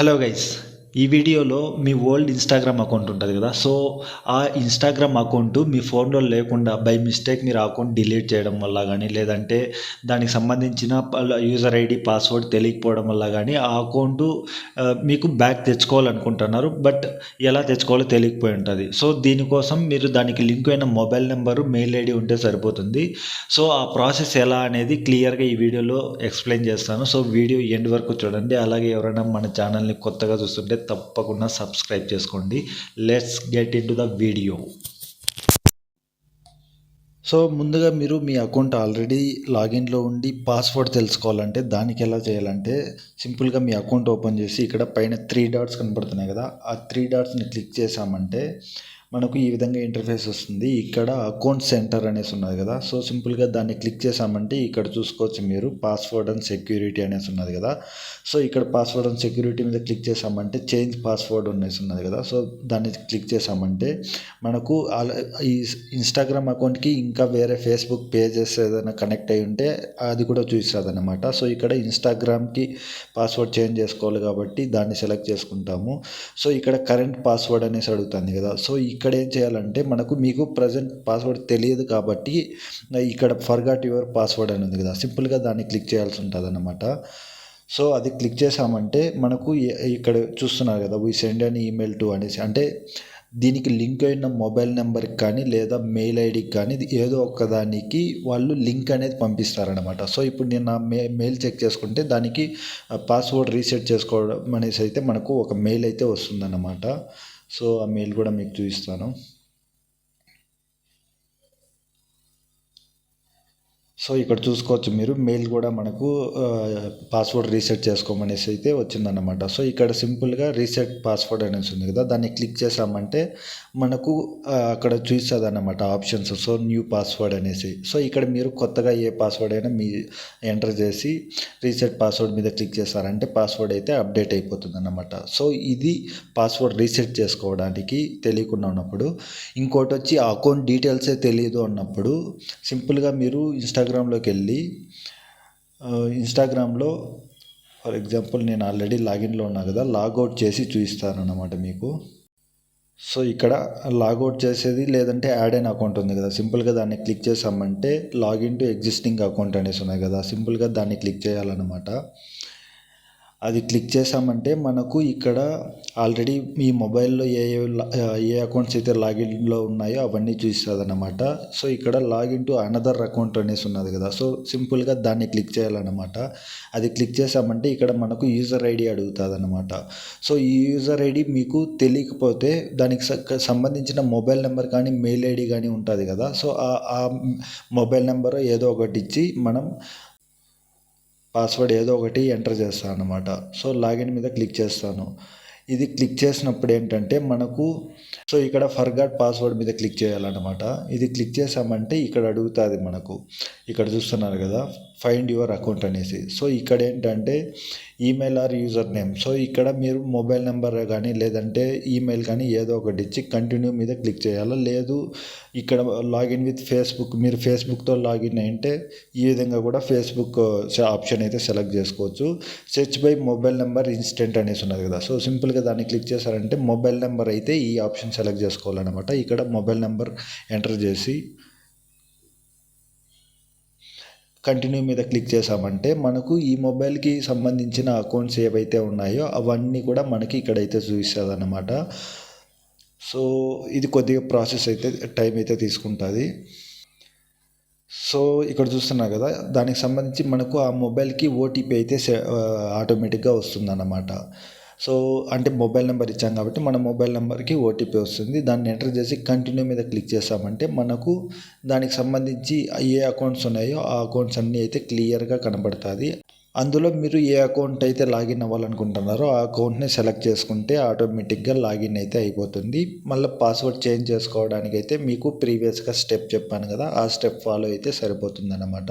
Hello guys, ఈ వీడియోలో మీ old Instagram account ఉంటుంది కదా. సో ఆ ఇన్స్టాగ్రామ్ అకౌంట్ మీ ఫోన్లో లేకుండా బై మిస్టేక్ మీరు అకౌంట్ డిలీట్ చేయడం వల్ల కానీ, లేదంటే దానికి సంబంధించిన యూజర్ ఐడి పాస్వర్డ్ తెలియకపోవడం వల్ల కానీ ఆ అకౌంట్ మీకు బ్యాక్ తెచ్చుకోవాలనుకుంటున్నారు. బట్ ఎలా తెచ్చుకోవాలో తెలియకపోయి ఉంటుంది. సో దీనికోసం మీరు దానికి లింక్ అయిన మొబైల్ నెంబరు, మెయిల్ ఐడి ఉంటే సరిపోతుంది. సో ఆ ప్రాసెస్ ఎలా అనేది క్లియర్గా ఈ వీడియోలో ఎక్స్ప్లెయిన్ చేస్తాను. సో వీడియో ఎండ్ వరకు చూడండి. అలాగే ఎవరైనా మన ఛానల్ని కొత్తగా చూస్తుంటే తప్పకుండా సబ్స్క్రైబ్ చేసుకోండి. Let's get in to the video. So ముందుగా మీరు మీ అకౌంట్ ఆల్రెడీ లాగిన్లో ఉండి పాస్వర్డ్ తెలుసుకోవాలంటే దానికి ఎలా చేయాలంటే, సింపుల్గా మీ అకౌంట్ ఓపెన్ చేసి ఇక్కడ పైన 3 డాట్స్ కనపడుతున్నాయి కదా, ఆ 3 డాట్స్ని క్లిక్ చేసామంటే మనకు ఈ విధంగా ఇంటర్ఫేస్ వస్తుంది. ఇక్కడ అకౌంట్ సెంటర్ అనేసి ఉన్నది కదా. సో సింపుల్గా దాన్ని క్లిక్ చేసామంటే ఇక్కడ చూసుకోవచ్చు మీరు పాస్వర్డ్ అండ్ సెక్యూరిటీ అనేసి ఉన్నది కదా. సో ఇక్కడ పాస్వర్డ్ అండ్ సెక్యూరిటీ మీద క్లిక్ చేసామంటే చేంజ్ పాస్వర్డ్ అనేసి ఉన్నది కదా. సో దాన్ని క్లిక్ చేసామంటే మనకు ఈ ఇన్స్టాగ్రామ్ అకౌంట్కి ఇంకా వేరే ఫేస్బుక్ పేజెస్ ఏదైనా కనెక్ట్ అయి ఉంటే అది కూడా చూపిస్తుంది అన్నమాట. సో ఇక్కడ ఇన్స్టాగ్రామ్కి పాస్వర్డ్ చేంజ్ చేసుకోవాలి కాబట్టి దాన్ని సెలెక్ట్ చేసుకుంటాము. సో ఇక్కడ కరెంట్ పాస్వర్డ్ అనేసి అడుగుతుంది కదా. సో ఇక్కడ ఏం చేయాలంటే మీకు ప్రజెంట్ పాస్వర్డ్ తెలియదు కాబట్టి ఇక్కడ ఫర్గాట్ యువర్ పాస్వర్డ్ అని ఉంది కదా, సింపుల్గా దాన్ని క్లిక్ చేయాల్సి ఉంటుంది అన్నమాట. సో అది క్లిక్ చేసామంటే మనకు ఇక్కడ చూస్తున్నారు కదా, we send an email to అనేసి, అంటే దీనికి లింక్ అయిన మొబైల్ నెంబర్కి కానీ లేదా మెయిల్ ఐడికి కానీ ఏదో ఒకదానికి వాళ్ళు లింక్ అనేది పంపిస్తారనమాట. సో ఇప్పుడు నేను నా మెయిల్ చెక్ చేసుకుంటే దానికి పాస్వర్డ్ రీసెట్ చేసుకోవడం అనేసి అయితే మనకు ఒక మెయిల్ అయితే వస్తుందన్నమాట. సో ఆ మెయిల్ కూడా మీకు చూపిస్తాను. సో ఇక్కడ చూసుకోవచ్చు మీరు మెయిల్ కూడా మనకు పాస్వర్డ్ రీసెట్ చేసుకోమనేసి అయితే వచ్చిందన్నమాట. సో ఇక్కడ సింపుల్గా రీసెట్ పాస్వర్డ్ అనేసి ఉంది కదా, దాన్ని క్లిక్ చేసామంటే మనకు అక్కడ చూస్తుంది అన్నమాట ఆప్షన్స్. సో న్యూ పాస్వర్డ్ అనేసి, సో ఇక్కడ మీరు కొత్తగా ఏ పాస్వర్డ్ అయినా మీ ఎంటర్ చేసి రీసెట్ పాస్వర్డ్ మీద క్లిక్ చేస్తారంటే పాస్వర్డ్ అయితే అప్డేట్ అయిపోతుంది అన్నమాట. సో ఇది పాస్వర్డ్ రీసెట్ చేసుకోవడానికి తెలియకుండా ఉన్నప్పుడు. ఇంకోటి వచ్చి అకౌంట్ డీటెయిల్సే తెలియదు అన్నప్పుడు సింపుల్గా మీరు ఇన్స్టాగ్రామ్లోకి వెళ్ళి ఇన్స్టాగ్రామ్లో ఫర్ ఎగ్జాంపుల్ నేను ఆల్రెడీ లాగిన్లో ఉన్నా కదా, లాగౌట్ చేసి చూపిస్తాను అన్నమాట మీకు. సో ఇక్కడ లాగౌట్ చేసేది లేదంటే యాడ్ అయిన అకౌంట్ ఉంది కదా, సింపుల్గా దాన్ని క్లిక్ చేసామంటే లాగిన్ టు ఎగ్జిస్టింగ్ అకౌంట్ అనేసి ఉన్నాయి కదా, సింపుల్గా దాన్ని క్లిక్ చేయాలన్నమాట. అది క్లిక్ చేసామంటే మనకు ఇక్కడ ఆల్రెడీ మీ మొబైల్లో ఏ అకౌంట్స్ అయితే లాగిన్లో ఉన్నాయో అవన్నీ చూస్తుంది అన్నమాట. సో ఇక్కడ లాగిన్ టు అనదర్ అకౌంట్ అనేసి ఉన్నది కదా, సో సింపుల్గా దాన్ని క్లిక్ చేయాలన్నమాట. అది క్లిక్ చేసామంటే ఇక్కడ మనకు యూజర్ ఐడి అడుగుతుంది అన్నమాట. సో ఈ యూజర్ ఐడి మీకు తెలియకపోతే దానికి సంబంధించిన మొబైల్ నెంబర్ కానీ మెయిల్ ఐడి కానీ ఉంటుంది కదా, సో ఆ మొబైల్ నెంబర్ ఏదో ఒకటి ఇచ్చి మనం పాస్వర్డ్ ఏదో ఒకటి ఎంటర్ చేస్తాను అన్నమాట. సో లాగిన్ మీద క్లిక్ చేస్తాను. ఇది క్లిక్ చేసినప్పుడు ఏంటంటే మనకు సో ఇక్కడ ఫర్గాట్ పాస్వర్డ్ మీద క్లిక్ చేయాలన్నమాట. ఇది క్లిక్ చేసామంటే ఇక్కడ అడుగుతుంది మనకు, ఇక్కడ చూస్తున్నారు కదా ఫైండ్ యువర్ అకౌంట్ అనేసి. సో ఇక్కడ ఏంటంటే email are user name. So ఇక్కడ మీరు మొబైల్ నెంబర్ కానీ లేదంటే ఈమెయిల్ కానీ ఏదో ఒకటి ఇచ్చి కంటిన్యూ మీద క్లిక్ చేయాలి. లేదు ఇక్కడ లాగిన్ విత్ ఫేస్బుక్, మీరు ఫేస్బుక్తో లాగిన్ అయితే ఈ విధంగా కూడా ఫేస్బుక్ ఆప్షన్ అయితే సెలెక్ట్ చేసుకోవచ్చు. Search by mobile number instant అనేసి ఉన్నది కదా, సో సింపుల్గా దాన్ని క్లిక్ చేశారంటే మొబైల్ నెంబర్ అయితే ఈ ఆప్షన్ సెలెక్ట్ చేసుకోవాలన్నమాట. ఇక్కడ మొబైల్ నెంబర్ ఎంటర్ చేసి కంటిన్యూ మీద క్లిక్ చేసామంటే మనకు ఈ మొబైల్కి సంబంధించిన అకౌంట్స్ ఏవైతే ఉన్నాయో అవన్నీ కూడా మనకి ఇక్కడైతే చూపిస్తుంది అన్నమాట. సో ఇది కొద్దిగా ప్రాసెస్ అయితే టైం అయితే తీసుకుంటుంది. సో ఇక్కడ చూస్తున్నారు కదా, దానికి సంబంధించి మనకు ఆ మొబైల్కి ఓటీపీ అయితే ఆటోమేటిక్గా వస్తుందన్నమాట. సో అంటే మొబైల్ నెంబర్ ఇచ్చాం కాబట్టి మన మొబైల్ నెంబర్కి ఓటీపీ వస్తుంది. దాన్ని ఎంటర్ చేసి కంటిన్యూ మీద క్లిక్ చేసామంటే మనకు దానికి సంబంధించి ఏ అకౌంట్స్ ఉన్నాయో ఆ అకౌంట్స్ అన్నీ అయితే క్లియర్గా కనబడుతుంది. అందులో మీరు ఏ అకౌంట్ అయితే లాగిన్ అవ్వాలనుకుంటున్నారో ఆ అకౌంట్ని సెలెక్ట్ చేసుకుంటే ఆటోమేటిక్గా లాగిన్ అయితే అయిపోతుంది. మళ్ళీ పాస్వర్డ్ చేంజ్ చేసుకోవడానికి అయితే మీకు ప్రీవియస్గా స్టెప్ చెప్పాను కదా, ఆ స్టెప్ ఫాలో అయితే సరిపోతుంది అన్నమాట.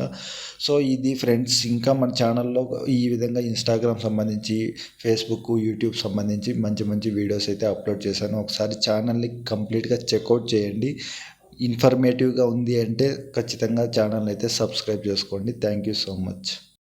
సో ఇది ఫ్రెండ్స్, ఇంకా మన ఛానల్లో ఈ విధంగా ఇన్స్టాగ్రామ్ సంబంధించి, ఫేస్బుక్, యూట్యూబ్ సంబంధించి మంచి మంచి వీడియోస్ అయితే అప్లోడ్ చేశాను. ఒకసారి ఛానల్ని కంప్లీట్గా చెక్అవుట్ చేయండి. ఇన్ఫర్మేటివ్గా ఉంది అంటే ఖచ్చితంగా ఛానల్ అయితే సబ్స్క్రైబ్ చేసుకోండి. Thank you so much.